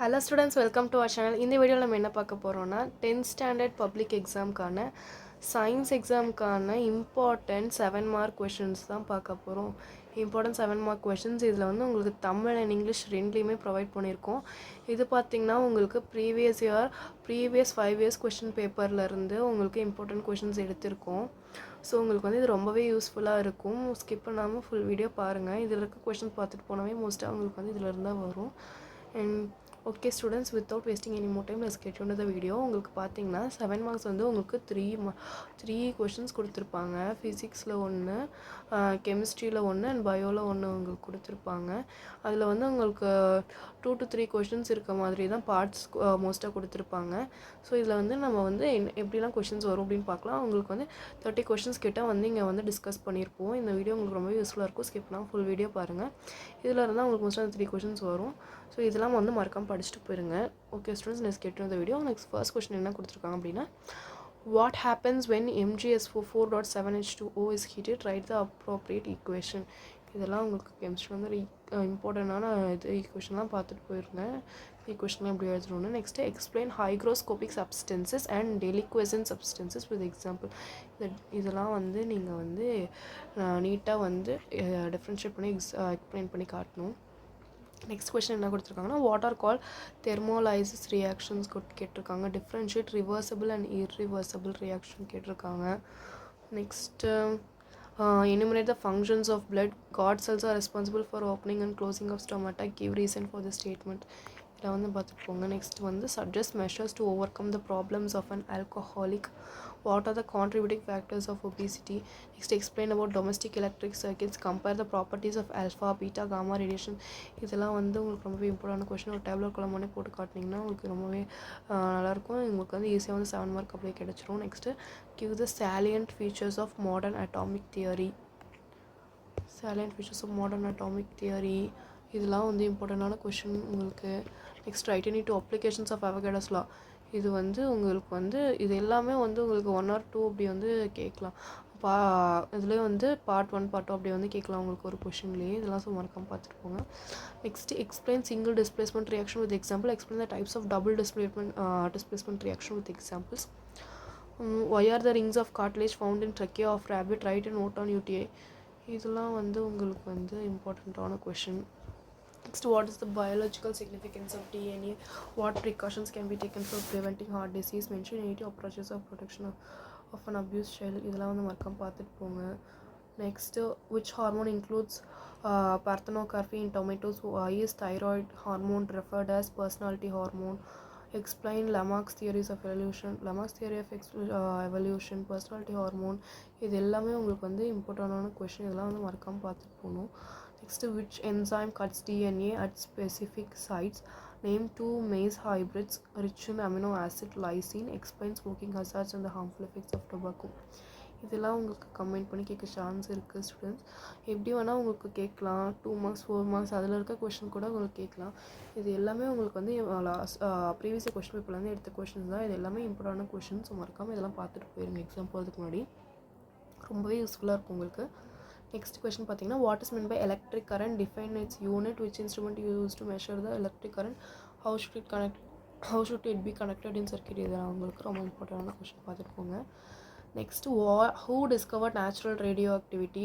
Hello students, welcome to our channel. இந்த வீடியோவில் நம்ம என்ன பார்க்க போகிறோம்னா 10th ஸ்டாண்டர்ட் பப்ளிக் எக்ஸாமுக்கான சயின்ஸ் எக்ஸாமுக்கான இம்பார்ட்டன்ட் 7 மார்க் கொஷின்ஸ் தான் பார்க்க போகிறோம். இம்பார்ட்டன்ட் 7 மார்க் கொஷின்ஸ் இதில் வந்து உங்களுக்கு தமிழ் அண்ட் இங்கிலீஷ் ரெண்டுலேயுமே ப்ரொவைட் பண்ணியிருக்கோம். இது பார்த்திங்கன்னா உங்களுக்கு ப்ரீவியஸ் 5 இயர்ஸ் கொஷின் பேப்பர்லேருந்து உங்களுக்கு இம்பார்ட்டன்ட் கொஷின்ஸ் எடுத்திருக்கோம். ஸோ உங்களுக்கு வந்து இது ரொம்பவே யூஸ்ஃபுல்லாக இருக்கும். ஸ்கிப் பண்ணாமல் ஃபுல் வீடியோ பாருங்கள். இதில் இருக்க கொஷின்ஸ் பார்த்துட்டு போனவே மோஸ்ட்டாக உங்களுக்கு வந்து இதில் இருந்தால் வரும். And okay students, without wasting any more time let's get into the video. உங்களுக்கு பார்த்தீங்கன்னா 7 மார்க்ஸ் வந்து உங்களுக்கு த்ரீ கொஷின்ஸ் கொடுத்துருப்பாங்க. ஃபிசிக்ஸில் ஒன்று, கெமிஸ்ட்ரியில் ஒன்று அண்ட் பயோவில் ஒன்று உங்களுக்கு கொடுத்துருப்பாங்க. அதில் வந்து உங்களுக்கு 2 to 3 கொஷின்ஸ் இருக்க மாதிரி தான் பார்ட்ஸ் மோஸ்ட்டாக கொடுத்துருப்பாங்க. ஸோ இதில் வந்து நம்ம வந்து எப்படிலாம் கொஷின்ஸ் வரும் அப்படின்னு பார்க்கலாம். உங்களுக்கு வந்து 30 கொஷின்ஸ் கிட்ட வந்து இங்கே வந்து டிஸ்கஸ் பண்ணியிருப்போம். இந்த வீடியோ உங்களுக்கு ரொம்ப யூஸ்ஃபுல்லாக இருக்கும். ஸ்கிப் பண்ணாமல் ஃபுல் வீடியோ பாருங்கள். இதில் இருந்தால் உங்களுக்கு மோஸ்ட்டாக 3 கொஷின்ஸ் வரும். ஸோ இதெல்லாம் வந்து மறக்காமல் படிச்சுட்டு போயிருங்க. ஓகே ஸ்டூடெண்ட்ஸ், நெக்ஸ்ட் கெட் இந்த வீடியோ. நெக்ஸ்ட் ஃபர்ஸ்ட் கொஸ்டின் என்ன கொடுத்துருக்காங்க அப்படின்னா, what happens when MgSO 4.7H2O is heated? Write the appropriate equation. இதெல்லாம் உங்களுக்கு கெமிஸ்ட்ரி வந்து இம்பார்ட்டண்டான இது ஈக்குவேஷன்லாம் பார்த்துட்டு போயிருங்க. ஈக்குவேஷன்லாம் எப்படி எழுதணும்னு. Next explain hygroscopic substances and deliquescent substances with example. இதெல்லாம் வந்து நீங்கள் வந்து நீட்டாக வந்து டிஃப்ரென்ஷியேட் பண்ணி எக்ஸ்பிளைன் பண்ணி காட்டணும். நெக்ஸ்ட் கொஸ்டின் என்ன கொடுத்துருக்காங்கன்னா, what are called thermolysis reactions கேட்டிருக்காங்க. Differentiate reversible and irreversible reaction கேட்டிருக்காங்க. Next enumerate the functions of blood. God cells are responsible for opening and closing of stomata. Give reason for the statement. இதில் வந்து பார்த்துருப்போங்க. Next வந்து suggest measures to overcome the problems of an alcoholic. What are the contributing factors of obesity? Next, explain about domestic electric circuits. Compare the properties of alpha, beta, gamma radiation. இதெல்லாம் வந்து உங்களுக்கு ரொம்பவே important question. ஒரு tablet கொலமானே போட்டு காட்டினீங்கன்னா உங்களுக்கு ரொம்பவே நல்லாயிருக்கும். உங்களுக்கு வந்து ஈஸியாக வந்து 7 மார்க் அப்படியே கிடச்சிரும். Next give the salient features of modern atomic theory. இதெல்லாம் வந்து இம்பார்ட்டண்டான கொஷின் உங்களுக்கு. Next write any two applications of Avogadro's law. இது வந்து உங்களுக்கு வந்து இது எல்லாமே வந்து உங்களுக்கு 1 or 2 அப்படி வந்து கேட்கலாம். இதுலேயே வந்து பார்ட் 1 பார்ட் 2 அப்படி வந்து கேட்கலாம் உங்களுக்கு ஒரு கொஷின்லேயே. இதெல்லாம் மறக்காம பார்த்துட்டு போங்க. Next explain single displacement reaction with example. Explain the types of double displacement reaction with examples. Why are the rings of cartilage found in trachea of rabbit? Write a note on UTI. இதெல்லாம் வந்து உங்களுக்கு வந்து இம்பார்ட்டண்ட்டான question. Next, what is the biological significance of DNA? What precautions can be taken for preventing heart disease? Mention 80 approaches of protection of an abused child. இதெல்லாம் வந்து மறக்காம பார்த்துட்டு போங்க. Next, which hormone includes parthenocarpy in tomatoes? Why is thyroid hormone referred as personality hormone? Explain Lamarck's theories of evolution. Lamarck's theory of evolution, personality hormone. இது எல்லாமே உங்களுக்கு வந்து இம்பார்ட்டண்டான கொஷின். இதெல்லாம் வந்து மறக்காமல் பார்த்துட்டு போகணும். Next, which enzyme cuts DNA at specific sites? Name 2 maize hybrids rich in amino acid lysine. Explain smoking hazards and the harmful effects of tobacco. இதெல்லாம் உங்களுக்கு கமெண்ட் பண்ணி கேட்க சான்ஸ் இருக்குது ஸ்டூடெண்ட்ஸ். எப்படி வேணால் உங்களுக்கு கேட்கலாம். 2 மார்க்ஸ் 4 மார்க்ஸ் அதில் இருக்க கொஷின் கூட உங்களுக்கு கேட்கலாம். இது எல்லாமே உங்களுக்கு வந்து ப்ரீவியஸ் கொஷின் பேப்பர்லேருந்து எடுத்த கொஷின்ஸ் தான். இது எல்லாமே இம்பார்ட்டண்டான கொஷின்ஸ். மறக்காமல் இதெல்லாம் பார்த்துட்டு போயிருங்க எக்ஸாம் போகிறதுக்கு முன்னாடி. ரொம்பவே யூஸ்ஃபுல்லாக இருக்கும் உங்களுக்கு. நெக்ஸ்ட் கொஸ்டின் பார்த்தீங்கன்னா, what is mean by electric current? Define its unit. Which instrument use to measure the electric current? How should it be connected in circuit? இது உங்களுக்கு ரொம்ப இம்பார்ட்டண்டான கொஸ்டின் பார்த்துட்டு போங்க. Next, who discovered natural radioactivity?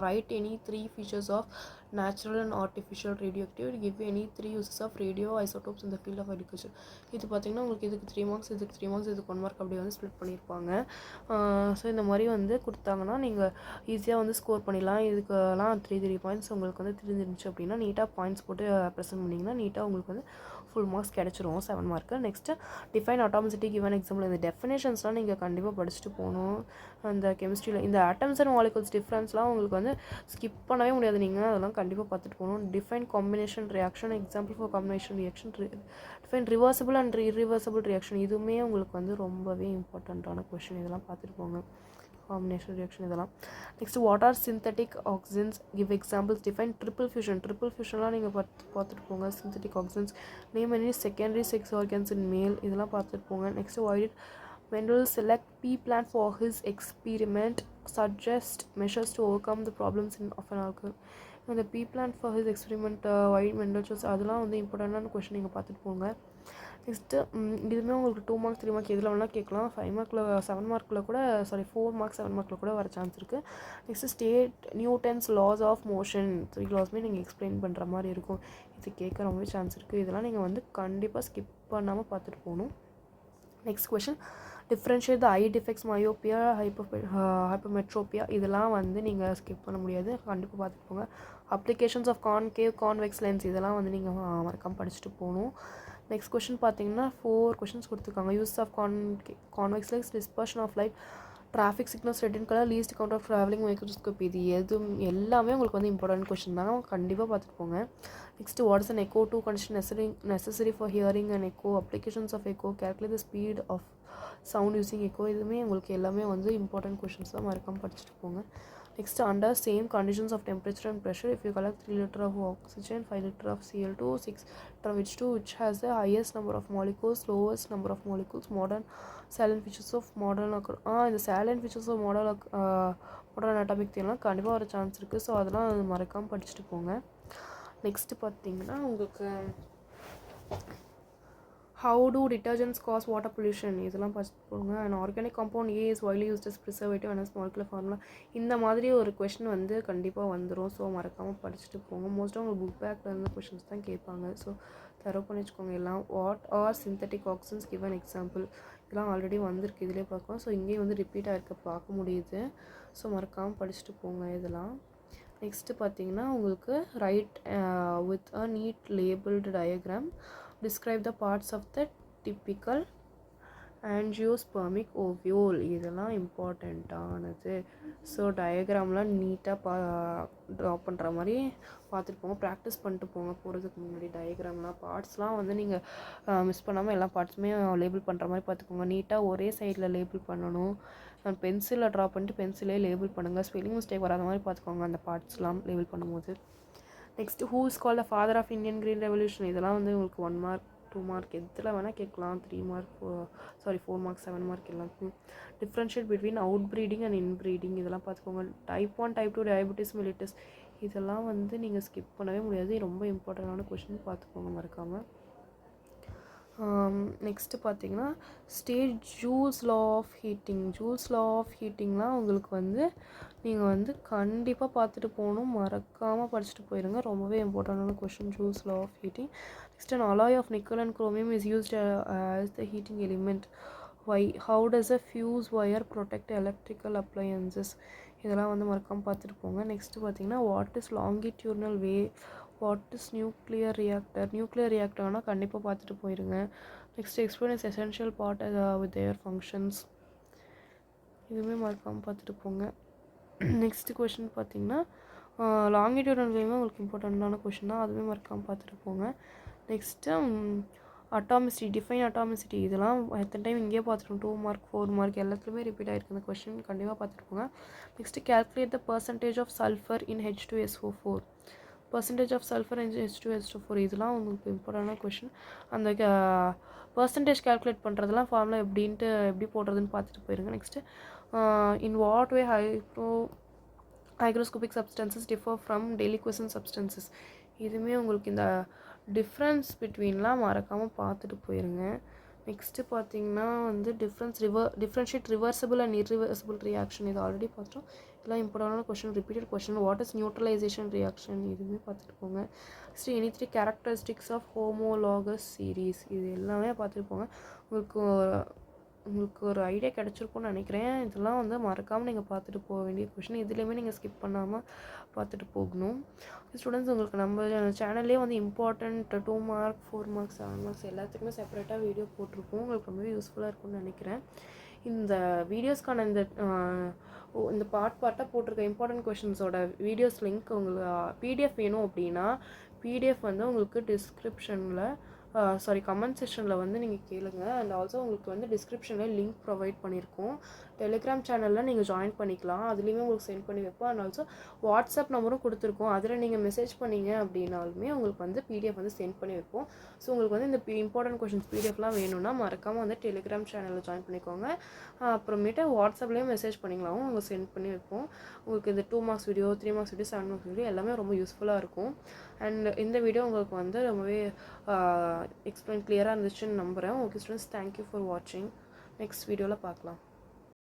Write any 3 features of natural and artificial radioactivity. Give any 3 uses of radioisotopes in the field of agriculture. இது பார்த்தீங்கன்னா உங்களுக்கு இதுக்கு 3 மார்க்ஸ், இதுக்கு 3 மார்க்ஸ், இதுக்கு 1 மார்க் அப்படி வந்து ஸ்ப்ளிட் பண்ணியிருப்பாங்க. ஸோ இந்த மாதிரி வந்து கொடுத்தாங்கன்னா நீங்கள் ஈஸியாக வந்து ஸ்கோர் பண்ணிடலாம். இதுக்கெல்லாம் 3 பாயிண்ட்ஸ் உங்களுக்கு வந்து தெரிஞ்சிருந்துச்சு அப்படின்னா நீட்டாக பாயிண்ட்ஸ் போட்டு ப்ரெசென்ட் பண்ணிங்கன்னா நீட்டாக உங்களுக்கு வந்து ஃபுல் மார்க்ஸ் கிடச்சிரும் 7 mark. Next define atomicity given example. இந்த டெஃபினேஷன்ஸ்லாம் நீங்கள் கண்டிப்பாக படிச்சுட்டு போகணும். அந்த கெமிஸ்ட்ரியில் இந்த ஆட்டம்ஸ் அண்ட் மாலிகுல்ஸ் டிஃப்ரென்ஸ்லாம் உங்களுக்கு வந்து ஸ்கிப் பண்ணவே முடியாது. நீங்கள் அதெல்லாம் கண்டிப்பாக பார்த்துட்டு போகணும். Define combination reaction. Example for combination reaction. Define reversible and irreversible reaction. இதுவுமே உங்களுக்கு வந்து ரொம்பவே இம்பார்ட்டண்ட்டான கொஷின். இதெல்லாம் பார்த்துட்டு போங்க. காம்பினேஷன் ரியாக்ஷன் இதெல்லாம். Next, what are synthetic auxins? Give examples. Define triple ஃபியூஷன்லாம் நீங்கள் பார்த்துட்டு போங்க. Synthetic auxins. Name any secondary sex organs in male. இதெல்லாம் பார்த்துட்டு போங்க. Next, why did Mendel select pea plant for his experiment? Suggest measures to overcome the problems of an alcohol. இந்த pea plant for his experiment why'd Mendel அதெல்லாம் வந்து இம்பார்ட்டண்டான question நீங்கள் பார்த்துட்டு போங்க. நெக்ஸ்ட்டு இதுவுமே உங்களுக்கு 2 மார்க்ஸ் 3 மார்க்ஸ் எதில் வேணால் கேட்கலாம். 5 மார்க்கில் 7 மார்க்கில் கூட 4 மார்க்ஸ் 7 மார்க்கில் கூட வர சான்ஸ் இருக்குது. Next state Newton's laws of motion 3 லாஸ்மே நீங்கள் எக்ஸ்பிளைன் பண்ணுற மாதிரி இருக்கும். இது கேட்க ரொம்பவே சான்ஸ் இருக்குது. இதெல்லாம் நீங்கள் வந்து கண்டிப்பாக ஸ்கிப் பண்ணாமல் பார்த்துட்டு போகணும். Next question differentiate the eye defects myopia hypermetropia இதெல்லாம் வந்து நீங்கள் ஸ்கிப் பண்ண முடியாது, கண்டிப்பாக பார்த்துட்டு போங்க. Applications of concave convex lens இதெல்லாம் வந்து நீங்கள் மறக்காமல் படிச்சுட்டு போகணும். நெக்ஸ்ட் கொஷின் பார்த்தீங்கன்னா 4 கொஷின்ஸ் கொடுத்துருக்காங்க. Use of convex lens, dispersion of light, traffic signals, red and colour, least count of travelling microscope இது எல்லாமே உங்களுக்கு வந்து இம்பார்ட்டன்ட் கொஷின் தான், கண்டிப்பாக பார்த்துட்டு போங்க. Next what is an echo two condition necessary for hearing and echo, applications of echo, calculate the speed of sound using echo இதுவுமே உங்களுக்கு எல்லாமே வந்து இம்பார்ட்டன்ட் கொஷின்ஸ் தான், மறக்காமல் படிச்சுட்டு போங்க. Next, under same conditions of temperature and pressure, if you collect 3 liters of oxygen, 5 liters of Cl2, 6 liters of H2, which has the highest number of molecules, lowest number of molecules, modern salient features of modern இந்த salient features of modern atomic theory கண்டிப்பாக ஒரு chance இருக்குது. So அதெல்லாம் மறக்காமல் படிச்சுட்டு போங்க. Next பார்த்தீங்கன்னா உங்களுக்கு how do detergents cause water pollution இதெல்லாம் பார்த்துட்டு போங்க. an organic compound A is widely used as preservative and as molecular formula இந்த மாதிரி ஒரு கொஷின் வந்து கண்டிப்பாக வந்துடும். ஸோ மறக்காமல் படிச்சுட்டு போங்க. மோஸ்ட்டாக உங்களுக்கு புக் பேக்கில் இருந்த கொஷின்ஸ் தான் கேட்பாங்க. ஸோ தரவு பண்ணி வச்சுக்கோங்க எல்லாம். What are synthetic auxins give an example இதெல்லாம் ஆல்ரெடி வந்திருக்கு, இதிலே பார்க்கலாம். ஸோ இங்கேயும் வந்து ரிப்பீட் ஆகிருக்க பார்க்க முடியுது. ஸோ மறக்காமல் படிச்சுட்டு போங்க இதெல்லாம். நெக்ஸ்ட்டு பார்த்தீங்கன்னா உங்களுக்கு write with a neat labelled diagram describe the parts of the typical angiospermic ovule இதெல்லாம் இம்பார்ட்டண்ட்டானது. ஸோ டயக்ராம்லாம் நீட்டாக ட்ரா பண்ணுற மாதிரி பார்த்துட்டு போங்க, ப்ராக்டிஸ் பண்ணிட்டு போங்க போகிறதுக்கு முன்னாடி. டயக்ராம்லாம் பார்ட்ஸ்லாம் வந்து நீங்கள் மிஸ் பண்ணாமல் எல்லா பார்ட்ஸுமே லேபிள் பண்ணுற மாதிரி பார்த்துக்கோங்க. நீட்டாக ஒரே சைடில் லேபிள் பண்ணணும். பென்சிலில் ட்ரா பண்ணிட்டு பென்சிலே லேபிள் பண்ணுங்கள். ஸ்பெல்லிங் மிஸ்டேக் வராத மாதிரி பார்த்துக்கோங்க அந்த பார்ட்ஸ்லாம் லேபிள் பண்ணும்போது. Next who is called the father of Indian green revolution இதெல்லாம் வந்து உங்களுக்கு 1 மார்க் 2 மார்க் எதில் வேணால் கேட்கலாம். 3 மார்க் 4 மார்க் 7 மார்க் எல்லாத்துக்கும். Differentiate between out breeding and inbreeding இதெல்லாம் பார்த்துக்கோங்க. டைப் 1 டைப் 2 டயபெட்டிஸ் மெலிட்டஸ் இதெல்லாம் வந்து நீங்கள் ஸ்கிப் பண்ணவே முடியாது, ரொம்ப இம்பார்ட்டண்டான கொஷின் பார்த்துக்கோங்க மறக்காமல். நெக்ஸ்ட்டு பார்த்தீங்கன்னா ஜூல்ஸ் லா ஆஃப் ஹீட்டிங்லாம் உங்களுக்கு வந்து நீங்கள் வந்து கண்டிப்பாக பார்த்துட்டு போகணும், மறக்காமல் படிச்சுட்டு போயிடுங்க. ரொம்பவே இம்பார்ட்டண்டான question Joule's law of heating. Next an alloy of nickel and chromium is used as the heating element. Why? How does a fuse wire protect electrical appliances இதெல்லாம் வந்து மறக்காமல் பார்த்துட்டு போங்க. நெக்ஸ்ட்டு பார்த்தீங்கன்னா what is longitudinal wave, what is nuclear ரியாக்டர்னால் கண்டிப்பாக பார்த்துட்டு போயிடுங்க. Next explain is essential part with their functions இதுவுமே மறக்காமல் பார்த்துட்டு போங்க. நெக்ஸ்ட் கொஷின் பார்த்தீங்கன்னா லாங்கிடியூட்னல் வேவ்மே உங்களுக்கு இம்பார்ட்டண்ட்டான கொஷின் தான், அதுவே மறக்காமல் பார்த்துட்டு போங்க. நெக்ஸ்ட்டு அட்டாமிசிட்டி, டிஃபைன் அட்டாமிசிட்டி இதெல்லாம் எத்தனை டைம் இங்கேயே பார்த்துருக்கோம். 2 மார்க் 4 மார்க் எல்லாத்துலேயுமே ரிப்பீட் ஆகிருக்கு இந்த கொஷின், கண்டிப்பாக பார்த்துட்டு போங்க. Next calculate the percentage of sulphur in H2SO4 percentage of sulphur in H2SO4 இதெல்லாம் உங்களுக்கு இம்பார்ட்டண்டான கொஷின். அந்த பர்சன்டேஜ் கேல்குலேட் பண்ணுறதுலாம் ஃபார்முலா எப்படி போடுறதுன்னு பார்த்துட்டு போயிருங்க. Next in what way hygroscopic substances differ from deliquescent substances இதுவுமே உங்களுக்கு இந்த டிஃப்ரென்ஸ் பிட்வீன்லாம் மறக்காமல் பார்த்துட்டு போயிருங்க. நெக்ஸ்ட்டு பார்த்தீங்கன்னா வந்து differentiate reversible and irreversible reaction இது ஆல்ரெடி பார்த்தோம். இதெல்லாம் இம்பார்ட்டண்டான question, repeated question. What is neutralisation reaction இதுவுமே பார்த்துட்டு போங்க. Next any 3 characteristics of homologous series இது எல்லாமே பார்த்துட்டு போங்க. உங்களுக்கு ஒரு ஐடியா கிடச்சிருக்கும்னு நினைக்கிறேன். இதெல்லாம் வந்து மறக்காமல் நீங்கள் பார்த்துட்டு போக வேண்டிய கொஷின், இதுலேயுமே நீங்கள் ஸ்கிப் பண்ணாமல் பார்த்துட்டு போகணும். ஸ்டூடெண்ட்ஸ் உங்களுக்கு நம்ம சேனல்லே வந்து இம்பார்ட்டண்ட் 2 மார்க் 4 மார்க்ஸ் 7 மார்க்ஸ் எல்லாத்துக்குமே செப்பரேட்டாக வீடியோ போட்டிருக்கோம், உங்களுக்கு ரொம்பவே யூஸ்ஃபுல்லாக இருக்கும்னு நினைக்கிறேன். இந்த வீடியோஸ்க்கான இந்த பார்ட்டாக போட்டிருக்க இம்பார்ட்டன்ட் கொஷின்ஸோட வீடியோஸ் லிங்க் உங்களுக்கு பிடிஎஃப் வேணும் அப்படின்னா பிடிஎஃப் வந்து உங்களுக்கு டிஸ்கிரிப்ஷனில் கமெண்ட் செக்ஷனில் வந்து நீங்கள் கேளுங்க. அண்ட் ஆல்சோ உங்களுக்கு வந்து டிஸ்கிரிப்ஷனில் லிங்க் ப்ரொவைட் பண்ணியிருக்கோம். டெலிகிராம் சேனலில் நீங்கள் ஜாயின் பண்ணிக்கலாம், அதுலேயுமே உங்களுக்கு சென்ட் பண்ணி வைப்போம். அண்ட் ஆல்சோ வாட்ஸ்அப் நம்பரும் கொடுத்துருக்கோம், அதில் நீங்கள் மெசேஜ் பண்ணீங்க அப்படின்னாலுமே உங்களுக்கு வந்து பிடிஎஃப் வந்து சென்ட் பண்ணி வைப்போம். ஸோ உங்களுக்கு வந்து இந்த இம்பார்ட்டன்ட் கொஷின்ஸ் பிடிஎஃப்லாம் வேணும்னா மறக்காமல் வந்து டெலிகிராம் சேனலில் ஜாயின் பண்ணிக்கோங்க. அப்புறமேட்டு வாட்ஸ்அப்லேயும் மெசேஜ் பண்ணிங்களாவும் உங்களுக்கு சென்ட் பண்ணி வைப்போம். உங்களுக்கு இந்த 2 marks video, 3 marks video, 7 marks video எல்லாமே ரொம்ப யூஸ்ஃபுல்லாக இருக்கும். அண்ட் இந்த வீடியோ உங்களுக்கு வந்து ரொம்பவே எக்ஸ்பிளைன் கிளியராக இருந்துச்சுன்னு நம்புகிறேன். ஓகே ஸ்டூடெண்ட்ஸ், தேங்க்யூ ஃபார் வாட்சிங். நெக்ஸ்ட் வீடியோவில் பார்க்கலாம்.